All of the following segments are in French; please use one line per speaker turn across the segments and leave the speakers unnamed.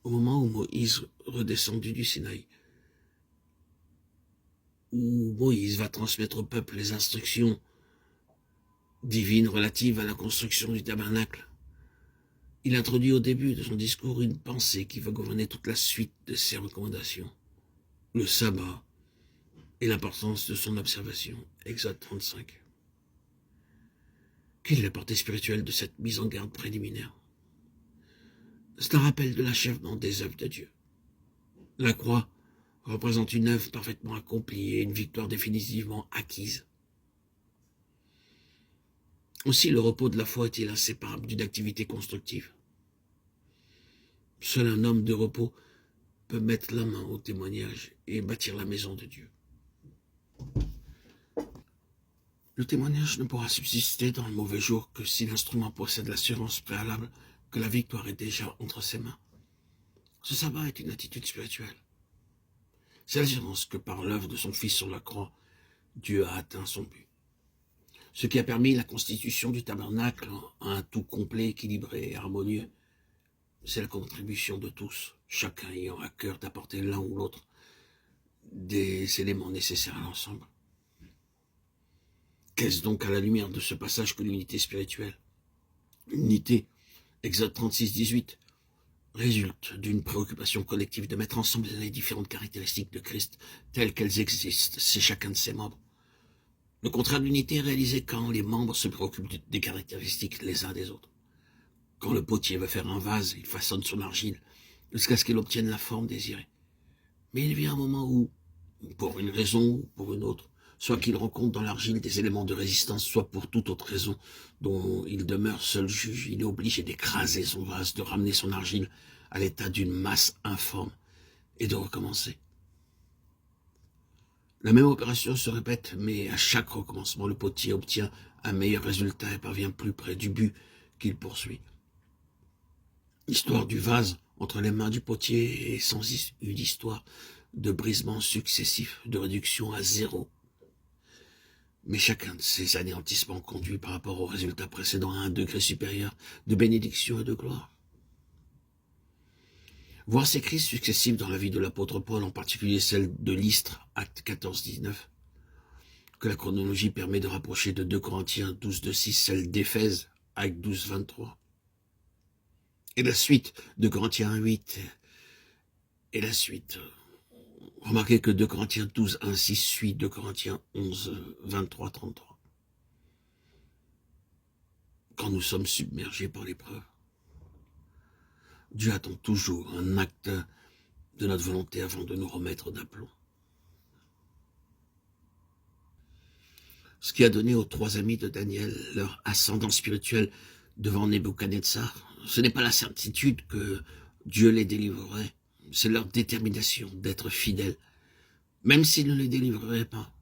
au moment où Moïse redescendu du Sinaï, où Moïse va transmettre au peuple les instructions divines relatives à la construction du tabernacle, il introduit au début de son discours une pensée qui va gouverner toute la suite de ses recommandations. Le sabbat et l'importance de son observation. Exode 35. Quelle est la portée spirituelle de cette mise en garde préliminaire? C'est un rappel de l'achèvement des œuvres de Dieu. La croix représente une œuvre parfaitement accomplie et une victoire définitivement acquise. Aussi, le repos de la foi est-il inséparable d'une activité constructive. Seul un homme de repos peut mettre la main au témoignage et bâtir la maison de Dieu. Le témoignage ne pourra subsister dans le mauvais jour que si l'instrument possède l'assurance préalable que la victoire est déjà entre ses mains. Ce sabbat est une attitude spirituelle. C'est l'assurance que par l'œuvre de son Fils sur la croix, Dieu a atteint son but. Ce qui a permis la constitution du tabernacle en un tout complet, équilibré et harmonieux, c'est la contribution de tous, chacun ayant à cœur d'apporter l'un ou l'autre des éléments nécessaires à l'ensemble. Qu'est-ce donc à la lumière de ce passage que l'unité spirituelle? L'unité, Exode 36, 18, résulte d'une préoccupation collective de mettre ensemble les différentes caractéristiques de Christ telles qu'elles existent chez chacun de ses membres. Le contraire de l'unité est réalisé quand les membres se préoccupent des caractéristiques les uns des autres. Quand le potier veut faire un vase, il façonne son argile jusqu'à ce qu'il obtienne la forme désirée. Mais il vient un moment où, pour une raison ou pour une autre, soit qu'il rencontre dans l'argile des éléments de résistance, soit pour toute autre raison dont il demeure seul juge, il est obligé d'écraser son vase, de ramener son argile à l'état d'une masse informe et de recommencer. La même opération se répète, mais à chaque recommencement, le potier obtient un meilleur résultat et parvient plus près du but qu'il poursuit. L'histoire du vase entre les mains du potier est sans une histoire de brisement successif, de réduction à zéro. Mais chacun de ces anéantissements conduit par rapport au résultat précédent à un degré supérieur de bénédiction et de gloire. Voir ces crises successives dans la vie de l'apôtre Paul, en particulier celle de Lystre, acte 14, 19, que la chronologie permet de rapprocher de 2 Corinthiens 12, 2, 6, celle d'Éphèse, acte 12, 23. Et la suite de Corinthiens 8, et la suite. Remarquez que 2 Corinthiens 12, 1, 6 suit 2 Corinthiens 11, 23, 33. Quand nous sommes submergés par l'épreuve, Dieu attend toujours un acte de notre volonté avant de nous remettre d'aplomb. Ce qui a donné aux 3 amis de Daniel leur ascendant spirituel devant Nebuchadnezzar, ce n'est pas la certitude que Dieu les délivrerait, c'est leur détermination d'être fidèles, même s'il ne les délivrerait pas.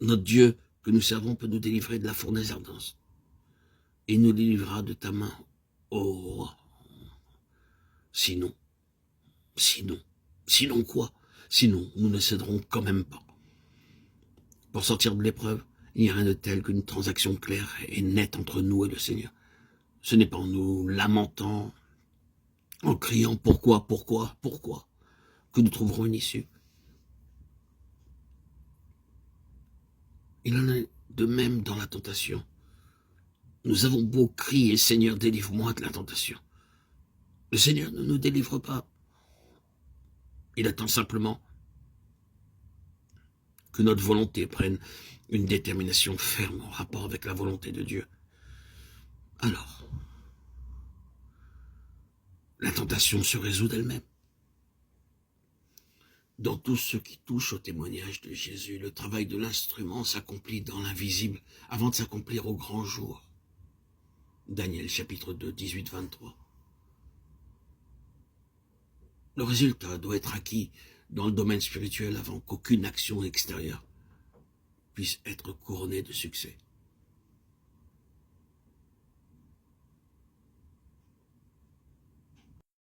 Notre Dieu que nous servons peut nous délivrer de la fournaise ardente. Il nous délivrera de ta main, ô roi. Sinon quoi? Sinon, nous ne céderons quand même pas. Pour sortir de l'épreuve, il n'y a rien de tel qu'une transaction claire et nette entre nous et le Seigneur. Ce n'est pas en nous lamentant, en criant pourquoi, que nous trouverons une issue. Il en est de même dans la tentation. Nous avons beau crier, Seigneur, délivre-moi de la tentation. Le Seigneur ne nous délivre pas. Il attend simplement que notre volonté prenne une détermination ferme en rapport avec la volonté de Dieu. Alors, la tentation se résout d'elle-même. Dans tout ce qui touche au témoignage de Jésus, le travail de l'instrument s'accomplit dans l'invisible avant de s'accomplir au grand jour. Daniel chapitre 2, 18-23. Le résultat doit être acquis dans le domaine spirituel avant qu'aucune action extérieure puisse être couronnée de succès.